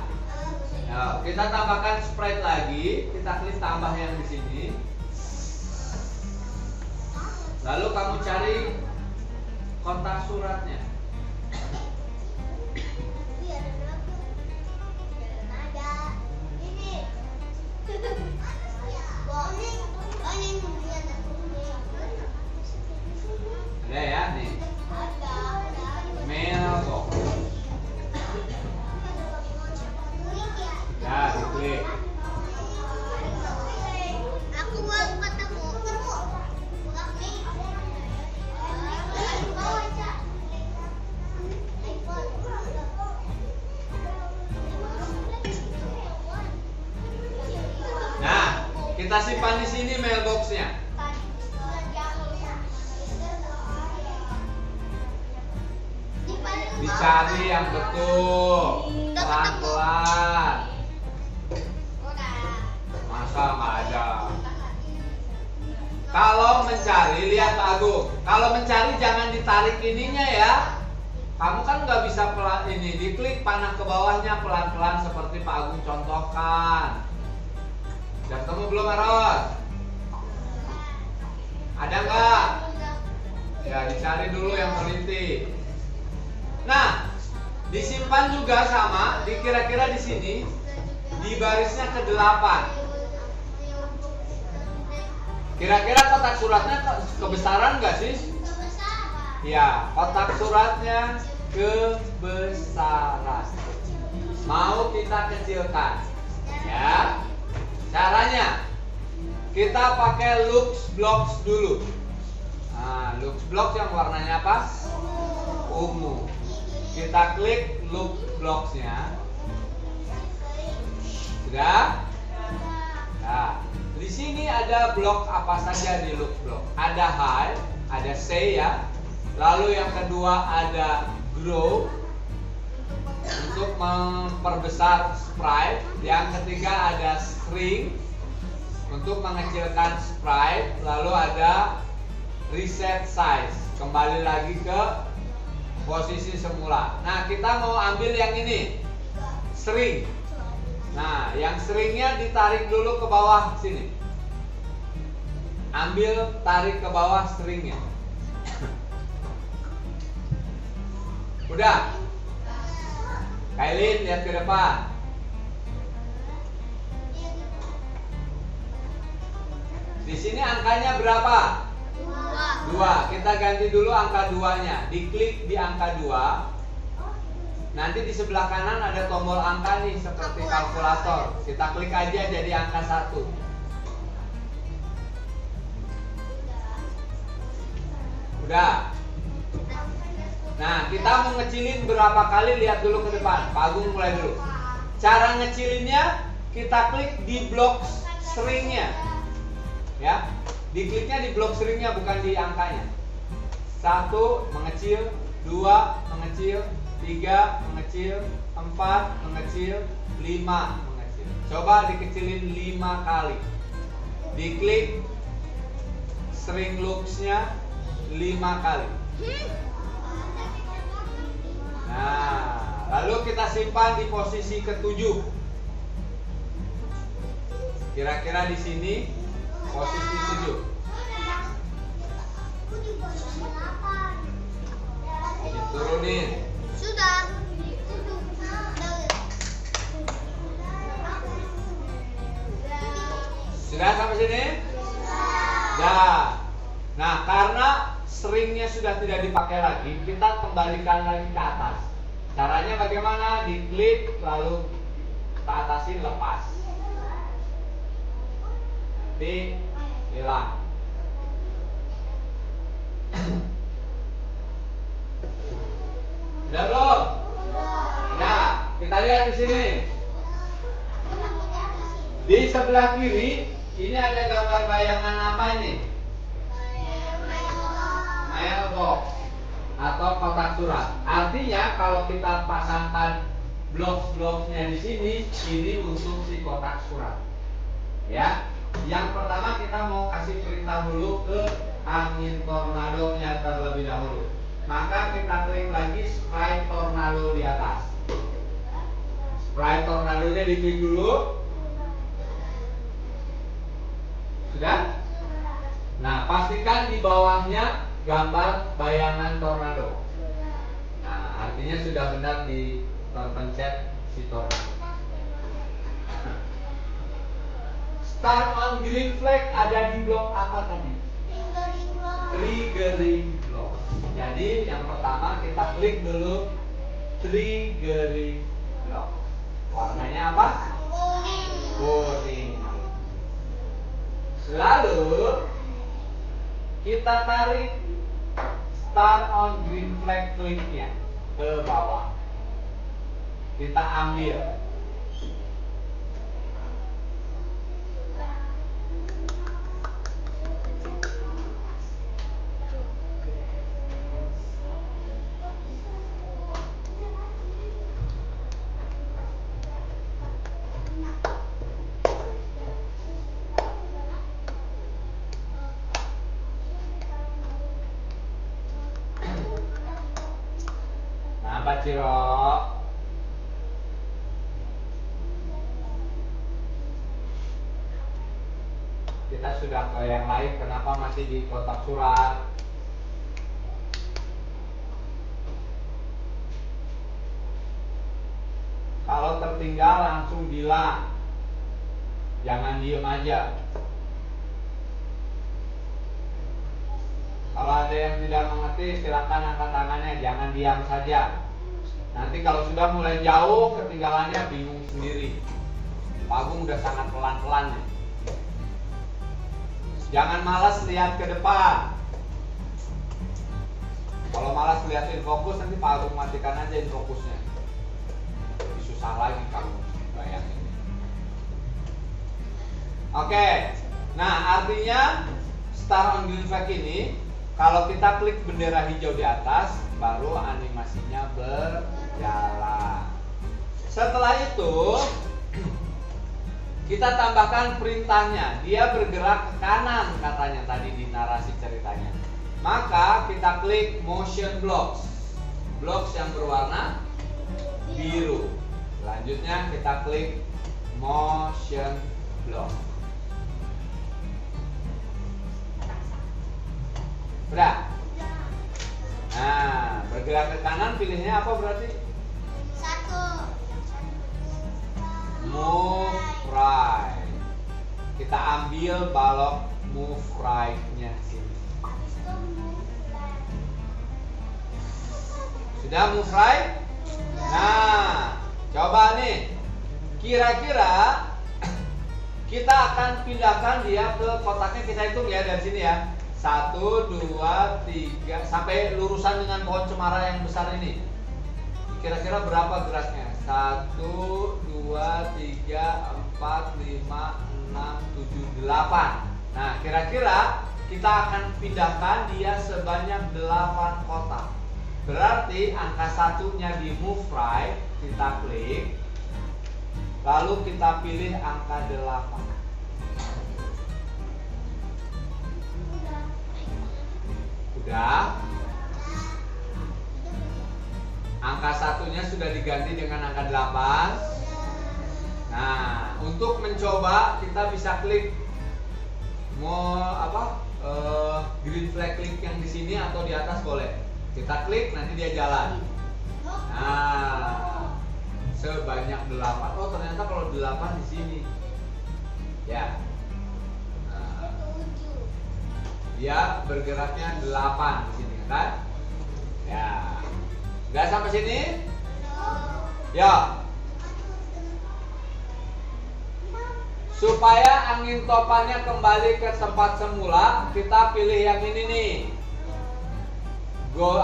[SPEAKER 1] Nah, kita tambahkan sprite lagi, kita klik tambah yang di sini. Lalu kamu cari kotak suratnya. Ada ya nih. Mailbox. Ya, diklik.
[SPEAKER 2] Aku mau ketemu.
[SPEAKER 1] Nah, kita simpan di sini mailboxnya. Dicari yang betul, pelan-pelan. Masa nggak ada? Kalau mencari, lihat Pak Agung. Kalau mencari jangan ditarik ininya ya. Kamu kan nggak bisa pelan ini. Diklik panah ke bawahnya pelan-pelan seperti Pak Agung contohkan. Sudah ketemu belum, Aros? Ada nggak? Ya, dicari dulu yang teliti. Nah, disimpan juga sama, kira-kira di sini, di barisnya ke-8. Kira-kira kotak suratnya kebesaran nggak sih? Ya, kotak suratnya kebesaran. Mau kita kecilkan, ya. Caranya, kita pakai Lux Blocks dulu. Nah, Lux Blocks yang warnanya apa? Ungu. Kita klik Lux Blocks-nya. Sudah? Nah, di sini ada blok apa saja di Lux Block? Ada high, ada say ya. Lalu yang kedua ada grow untuk memperbesar sprite. Yang ketiga ada shrink untuk mengecilkan sprite. Lalu ada reset size, kembali lagi ke posisi semula. Nah, kita mau ambil yang ini, shrink. Nah, yang shrinknya ditarik dulu ke bawah sini. Ambil, tarik ke bawah shrinknya. Udah. Kailin, lihat ke depan. Di sini angkanya berapa? 2. Kita ganti dulu angka 2-nya. Diklik di angka 2. Nanti di sebelah kanan ada tombol angka nih seperti kalkulator. Kita klik aja jadi angka 1. Udah. Nah, kita mau ngecilin berapa kali, lihat dulu ke depan. Pak Agung mulai dulu. Cara ngecilinnya, kita klik di blok seringnya. Ya, dikliknya di blok seringnya, bukan di angkanya. 1 mengecil, 2 mengecil, 3 mengecil, 4 mengecil, 5 mengecil. Coba dikecilin 5 kali. Diklik string looks-nya 5 kali. Nah, lalu kita simpan di posisi ke-7. Kira-kira di sini posisi 7. Diturunin.
[SPEAKER 2] Sudah.
[SPEAKER 1] Sudah sampai sini? Sudah. Nah, karena stringnya sudah tidak dipakai lagi, kita kembalikan lagi ke atas. Caranya bagaimana? Diklik lalu ke atasin, lepas. Nanti hilang. Udah belum? Nah, kita lihat di sini. Di sebelah kiri ini ada gambar bayangan apa ini? Mailbox atau kotak surat. Artinya kalau kita pasangkan blok-bloknya di sini, ini untuk si kotak surat. Ya. Yang pertama kita mau kasih perintah dulu ke angin tornado-nya terlebih dahulu. Maka kita klik lagi sprite tornado di atas. Sprite tornado-nya diklik dulu. Sudah? Nah, pastikan di bawahnya gambar bayangan tornado. Nah, artinya sudah benar di terpencet si tornado. Start on green flag ada di blok apa tadi? Triggering block. Jadi yang pertama kita klik dulu triggering block. Warnanya apa? Kuning. Lalu kita tarik start on green flag kliknya ke bawah. Kita ambil. Pak Ciro, kita sudah ke yang lain, kenapa masih di kotak surat? Kalau tertinggal langsung bilang, jangan diem aja. Kalau ada yang tidak mengerti, silakan angkat tangannya, jangan diam saja. Nanti kalau sudah mulai jauh, ketinggalannya bingung sendiri. Pak Agung udah sangat pelan-pelan nih. Jangan malas lihat ke depan. Kalau malas liatin fokus, nanti Pak Agung matikan aja fokusnya. Lebih susah lagi kamu bayangin. Oke, nah artinya start on green flag ini, kalau kita klik bendera hijau di atas, baru animasinya berjalan. Setelah itu kita tambahkan perintahnya. Dia bergerak ke kanan katanya tadi di narasi ceritanya. Maka kita klik motion blocks. Blocks yang berwarna biru. Selanjutnya kita klik motion block. Udah. Nah, bergerak ke kanan pilihnya apa berarti?
[SPEAKER 2] 1.
[SPEAKER 1] Move right. Kita ambil balok move right-nya sini. Sudah move right? Nah, coba nih. Kira-kira kita akan pindahkan dia ke kotaknya, kita hitung ya dari sini ya. 1, 2, 3 sampai lurusan dengan pohon cemara yang besar ini. Kira-kira berapa geraknya? 1, 2, 3, 4, 5, 6, 7, 8. Nah, kira-kira kita akan pindahkan dia sebanyak 8 kotak. Berarti angka satunya di move right, kita klik. Lalu kita pilih angka 8. Udah. Angka satunya sudah diganti dengan angka 8. Nah, untuk mencoba kita bisa klik mau green flag klik yang di sini atau di atas boleh. Kita klik nanti dia jalan. Nah, sebanyak 8. Oh, ternyata kalau 8 di sini. Ya. Nah, dia bergeraknya 8 di sini kan? Ya. Udah sampai sini? Ya. Supaya angin topannya kembali ke tempat semula, kita pilih yang ini nih. Go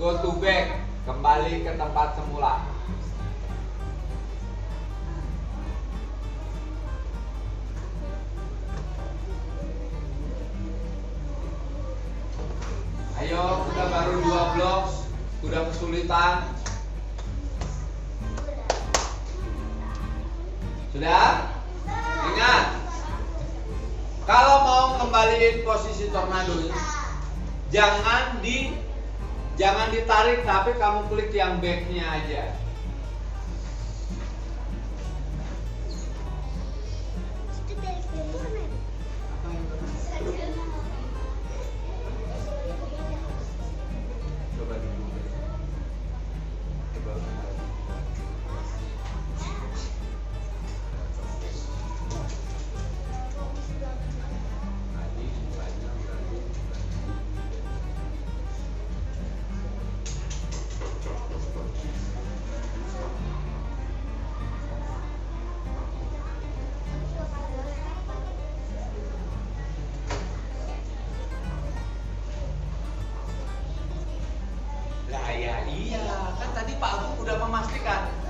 [SPEAKER 1] to back, kembali ke tempat semula. Ayo, kita baru 2 blok, udah kesulitan. Sudah? Ingat, kalau mau kembaliin posisi tornado, jangan ditarik, tapi kamu klik yang backnya aja. Coba dulu.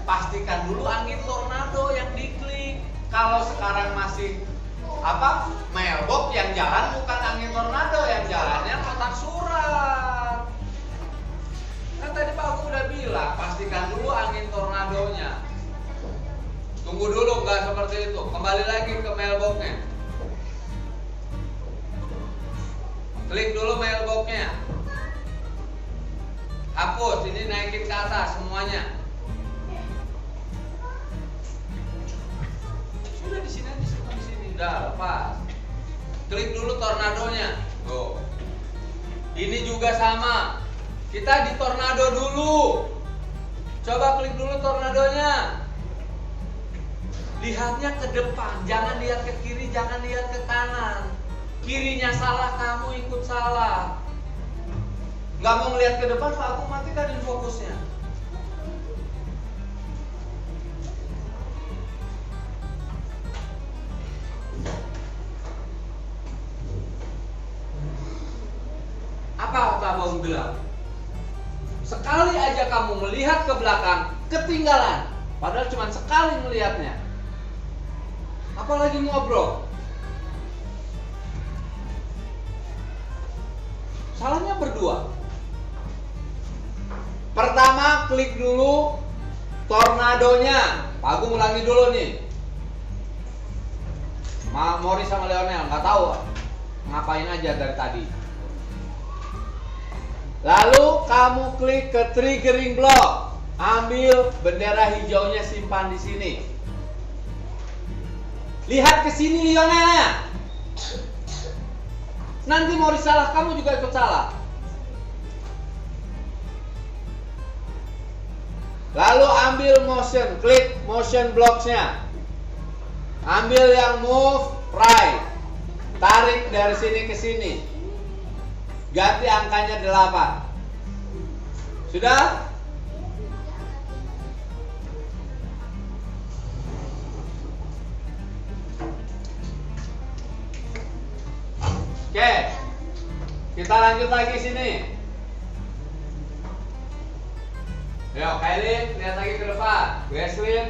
[SPEAKER 1] Pastikan dulu angin tornado yang diklik. Kalau sekarang masih mailbox yang jalan bukan angin tornado, yang jalannya kotak surat. Kan tadi Pak Agung udah bilang, pastikan dulu angin tornadonya. Tunggu dulu, nggak seperti itu. Kembali lagi ke mailboxnya. Klik dulu mailboxnya. Hapus, ini naikin ke atas semuanya. Sudah di sini, udah lepas. Klik dulu tornadonya. Tuh. Ini juga sama. Kita di tornado dulu. Coba klik dulu tornadonya. Lihatnya ke depan, jangan lihat ke kiri, jangan lihat ke kanan. Kirinya salah, kamu ikut salah. Nggak mau ngeliat ke depan, Pak, aku matikan fokusnya. Apa Abang bilang? Sekali aja kamu melihat ke belakang, ketinggalan. Padahal cuma sekali melihatnya. Apalagi ngobrol. Salahnya berdua. Pertama, klik dulu tornadonya. Pak Agung ulangi dulu nih. Mori sama Leonel nggak tahu ngapain aja dari tadi. Lalu kamu klik ke triggering block. Ambil bendera hijaunya, simpan di sini. Lihat ke sini Lionelnya. Nanti Mori salah, kamu juga ikut salah. Lalu ambil motion, klik motion blocks-nya. Ambil yang move right. Tarik dari sini ke sini. Ganti angkanya 8. Sudah? Oke. lanjut lagi sini. Yuk, Kailin, lihat lagi ke depan. Gracelyn.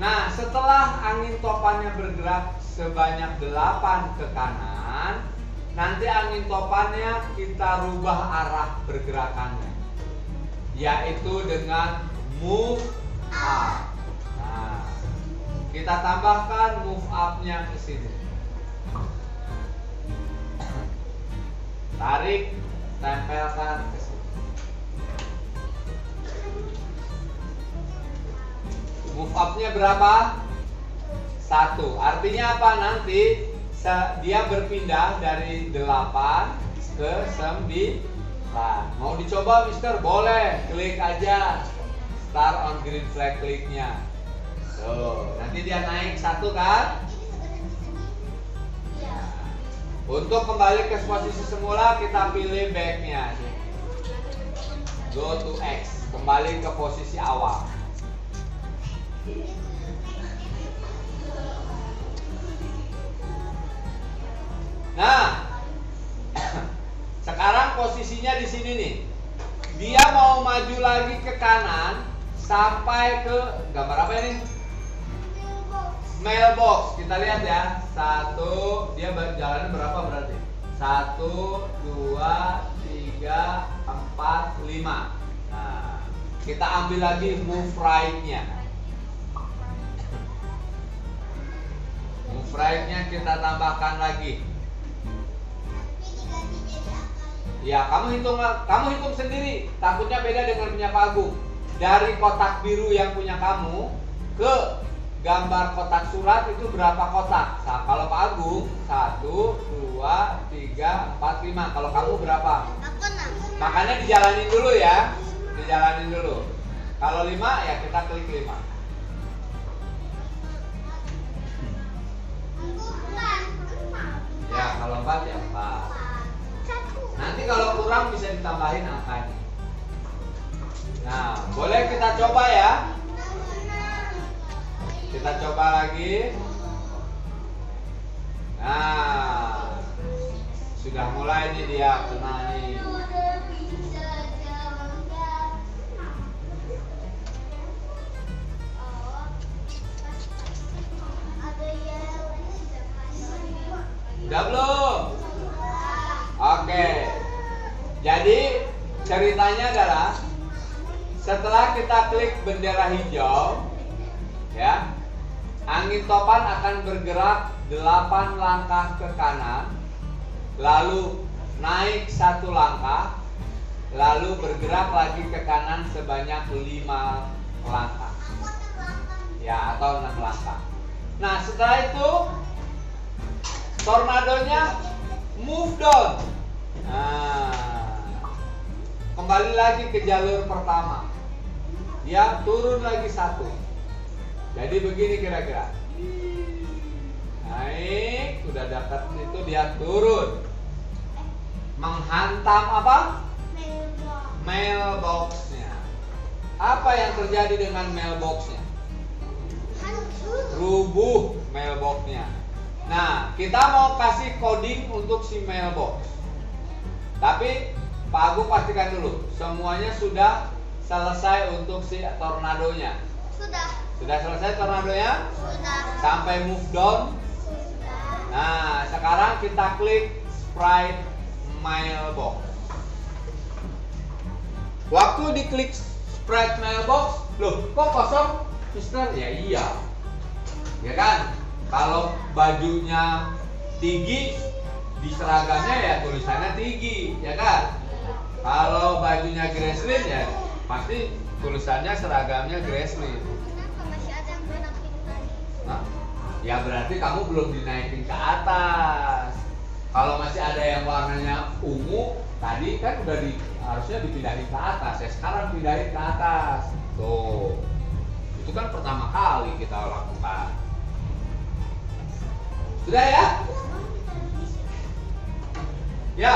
[SPEAKER 1] Nah, setelah angin topannya bergerak sebanyak 8 ke kanan, nanti angin topannya kita rubah arah pergerakannya, yaitu dengan move up. Nah, kita tambahkan move up-nya ke sini. Tarik, tempelkan ke sini. Move up-nya berapa? 1. Artinya apa? Nanti dia berpindah dari 8 ke 9. Mau dicoba, Mister? Boleh. Klik aja start on green flag, kliknya. Tuh, nanti dia naik 1 kan? Untuk kembali ke posisi semula, kita pilih back-nya. Go to X. Kembali ke posisi awal. Nah, sekarang posisinya di sini nih. Dia mau maju lagi ke kanan sampai ke gambar apa ini? Mailbox. Kita lihat ya. 1, dia jalannya berapa berarti? 1, 2, 3, 4, 5. Nah, kita ambil lagi move right-nya. Move right-nya kita tambahkan lagi. Ya, kamu hitung sendiri. Takutnya beda dengan punya Pak Agung. Dari kotak biru yang punya kamu ke gambar kotak surat itu berapa kotak? Nah, kalau Pak Agung 1, 2, 3, 4, 5. Kalau kamu berapa?
[SPEAKER 2] Aku 6.
[SPEAKER 1] Makanya dijalanin dulu ya. Dijalanin dulu. Kalau 5 ya kita klik 5. Ya, kalau 4 ya 4. Nanti kalau kurang bisa ditambahin angkanya. Nah, boleh kita coba ya. Kita coba lagi. Nah, sudah mulai nih dia kena nih. Udah belum? Oke. Jadi ceritanya adalah setelah kita klik bendera hijau, ya, angin topan akan bergerak 8 langkah ke kanan, lalu naik 1 langkah, lalu bergerak lagi ke kanan sebanyak 5 langkah, ya, atau 6 langkah. Nah, setelah itu tornadonya move down. Nah, kembali lagi ke jalur pertama. Dia turun lagi 1. Jadi begini kira-kira. Naik, udah dekat itu dia turun. Menghantam apa? Mailbox-nya. Apa yang terjadi dengan mailbox-nya? Rubuh mailbox-nya. Nah, kita mau kasih coding untuk si mailbox. Tapi Pak Agung pastikan dulu semuanya sudah selesai untuk si tornadonya. Sudah selesai tornadonya?
[SPEAKER 2] Sudah.
[SPEAKER 1] Sampai move down?
[SPEAKER 2] Sudah.
[SPEAKER 1] Nah, sekarang kita klik sprite mailbox. Waktu diklik sprite mailbox, loh kok kosong? Mister, ya iya. Ya kan? Kalau bajunya tinggi, di seragamnya ya tulisannya tinggi, ya kan? Kalau bajunya Gracelyn ya pasti tulisannya seragamnya Gracelyn.
[SPEAKER 2] Kenapa masih ada yang belum tadi?
[SPEAKER 1] Nah, ya berarti kamu belum dinaikin ke atas. Kalau masih ada yang warnanya ungu, tadi kan udah harusnya dipindahin ke atas. Ya sekarang pindahin ke atas. Tuh, itu kan pertama kali kita lakukan. Sudah ya? Ya.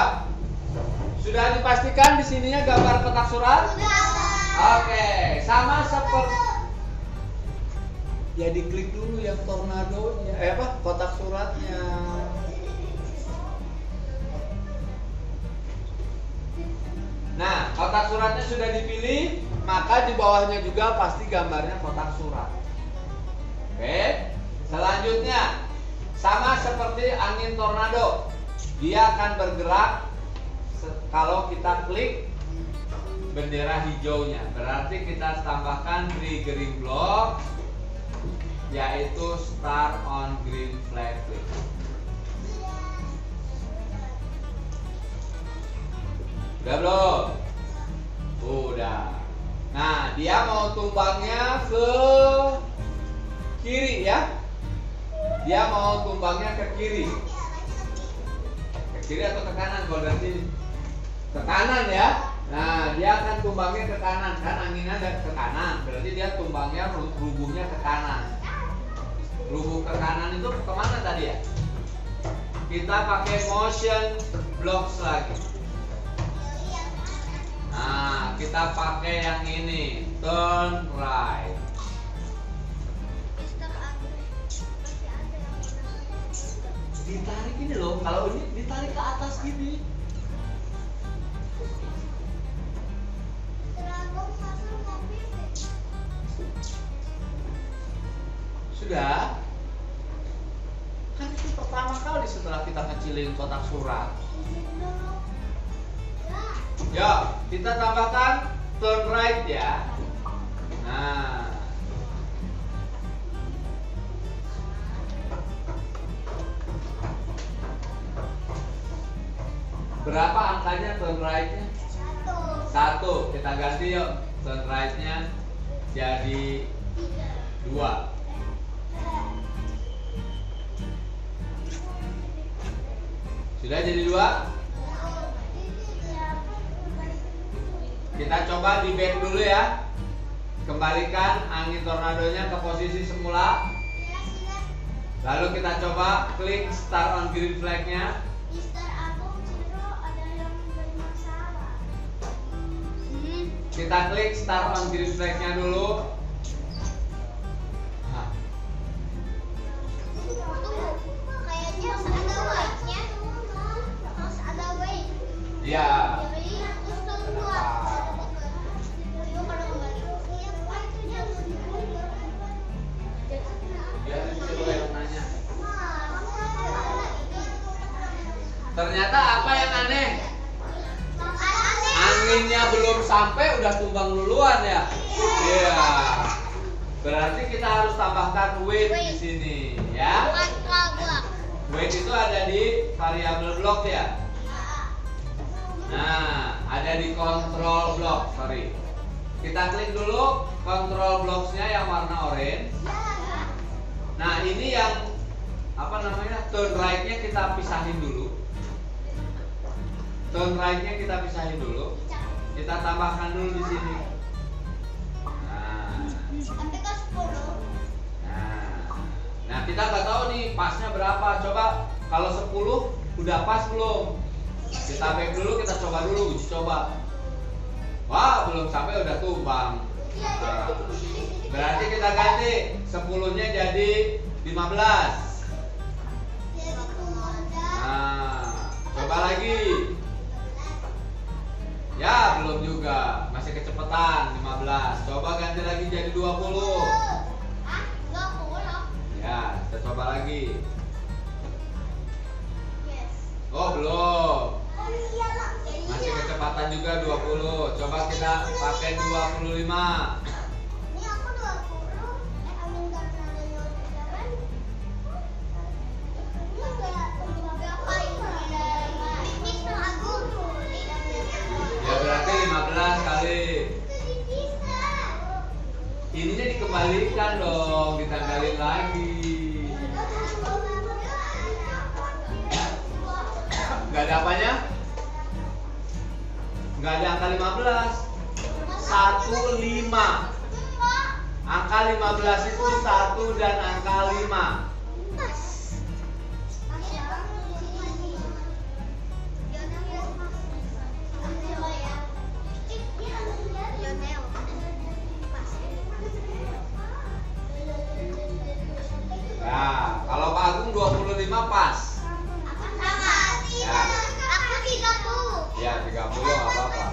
[SPEAKER 1] Sudah dipastikan di sininya gambar kotak surat?
[SPEAKER 2] Sudah.
[SPEAKER 1] Oke, sama seperti ya diklik dulu yang tornadonya, kotak suratnya. Kotak suratnya sudah dipilih, maka di bawahnya juga pasti gambarnya kotak surat. Oke. Selanjutnya, sama seperti angin tornado, dia akan bergerak kalau kita klik bendera hijaunya. Berarti kita tambahkan triggering block, yaitu start on green flag. Udah belum? Udah. Nah, dia mau tumbangnya ke kiri ya. Dia mau tumbangnya ke kiri. Ke kiri atau ke kanan kalau dari sini? Ke kanan ya. Nah, dia akan tumbangnya ke kanan, kan anginnya ada ke kanan. Berarti dia tumbangnya rubuhnya ke kanan. Rubuh ke kanan itu kemana tadi ya? Kita pakai motion blocks lagi. Nah, kita pakai yang ini, turn right. Ditarik ini loh, kalau ini ditarik ke atas gini. Sudah? Kan itu pertama kali setelah kita kecilin kotak surat. Ya, kita tambahkan turn right ya. Nah, berapa angkanya turn right-nya? 1. Kita ganti yuk turn right-nya jadi 2. Sudah jadi 2? Kita coba di back dulu ya. Kembalikan angin tornadonya ke posisi semula. Lalu kita coba klik start on green flag-nya. Kita klik start on green flag-nya dulu. Nah.
[SPEAKER 2] Kayaknya harus ada white-nya. Harus ada white.
[SPEAKER 1] Iya. Ternyata apa yang aneh? Anginnya belum sampai udah tumbang duluan ya. Iya. Berarti kita harus tambahkan weight di sini ya. Weight itu ada di variable block ya. Nah, ada di control block, sorry. Kita klik dulu control blocks-nya yang warna orange. Nah, ini yang apa namanya? Turn right-nya kita pisahin dulu. Turn right-nya kita pisahin dulu. Kita tambahkan dulu di sini. Nah, kita nggak tahu nih pasnya berapa. Coba kalau 10 udah pas belum? Kita back dulu, kita coba dulu, uji coba. Wah, belum sampai udah tumbang. Nah, berarti kita ganti 10-nya jadi 15. Nah, coba lagi. Ya, belum juga. Masih kecepatan 15. Coba ganti lagi jadi 20. Ya, kita coba lagi. Oh, belum. Masih kecepatan juga 20. Coba kita pakai 25. Ya berarti 15 kali. Ininya dikembalikan dong, ditanggalin lagi. Gak ada apanya? Gak ada angka 15. 15. Angka 15 itu 1 dan angka 5. Nah, kalau Pak Agung 25 pas. Ya.
[SPEAKER 2] Aku 30.
[SPEAKER 1] Ya, 30 apa-apa.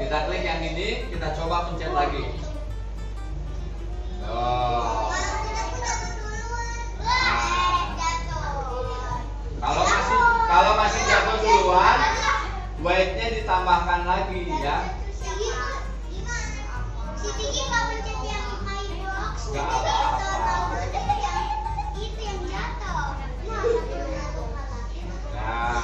[SPEAKER 1] Kita klik yang ini, kita coba pencet lagi. Oh. Kalau masih jatuh duluan, weight-nya ditambahkan lagi ya.
[SPEAKER 2] Si Tiki nggak pencet yang my box.
[SPEAKER 1] Nggak apa-apa.
[SPEAKER 2] Itu yang jatuh.
[SPEAKER 1] Nah,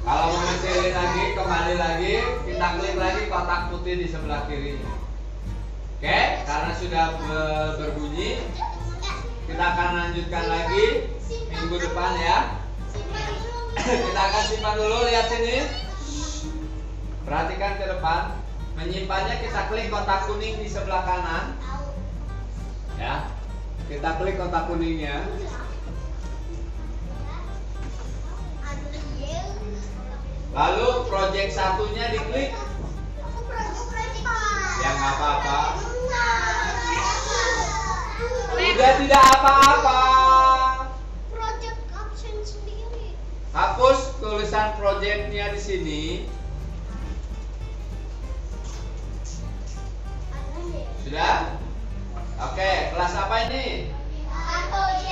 [SPEAKER 1] kalau mau mencilin lagi, kembali lagi, kita klik lagi kotak putih di sebelah kirinya. Oke, karena sudah berbunyi, kita akan lanjutkan lagi minggu depan ya. Kita akan simpan dulu, lihat sini. Perhatikan ke depan. Menyimpannya kita klik kotak kuning di sebelah kanan. Ya. Kita klik kotak kuningnya. Lalu project satunya diklik. Ya nggak apa-apa. Udah tidak apa-apa.
[SPEAKER 2] Project option sendiri.
[SPEAKER 1] Hapus tulisan projectnya di sini. Sudah? Oke, kelas apa ini?
[SPEAKER 2] 1C.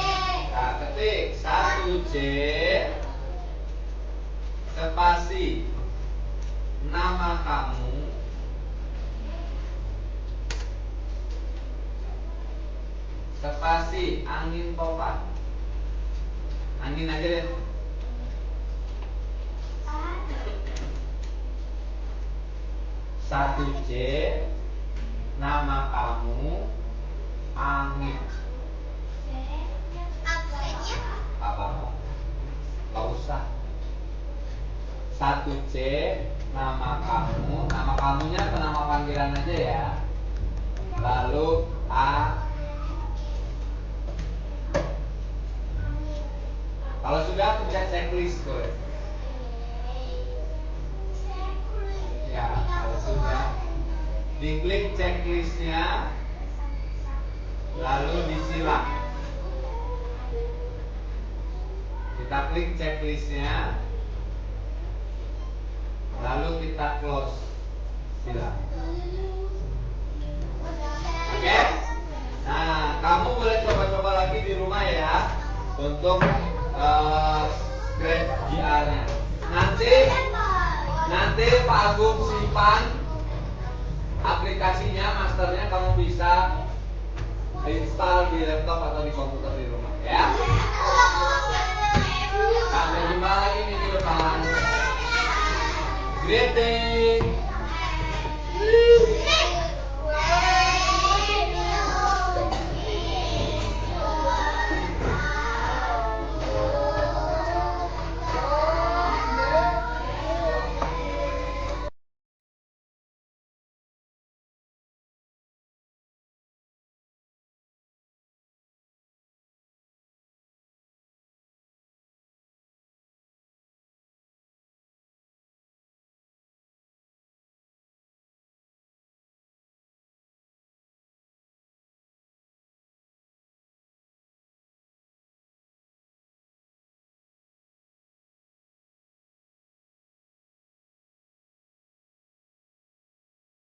[SPEAKER 1] Nah, ketik 1C spasi nama kamu spasi angin topan. Angin aja deh. 1C nama kamu angin.
[SPEAKER 2] Absennya?
[SPEAKER 1] Apa? Gak usah. 1C nama kamu. Nama kamunya atau nama panggilan aja ya. Lalu A. Kalau sudah pencet checklist tuh. Ya, kalau sudah diklik checklistnya, lalu disilang. Kita klik checklistnya, lalu kita close, silang. Oke? Nah, kamu boleh coba-coba lagi di rumah ya untuk grade GR-nya. Nanti Pak Agung simpan aplikasinya, masternya kamu bisa install di laptop atau di komputer di rumah ya. Sampai jumpa lagi minggu depan. Great day.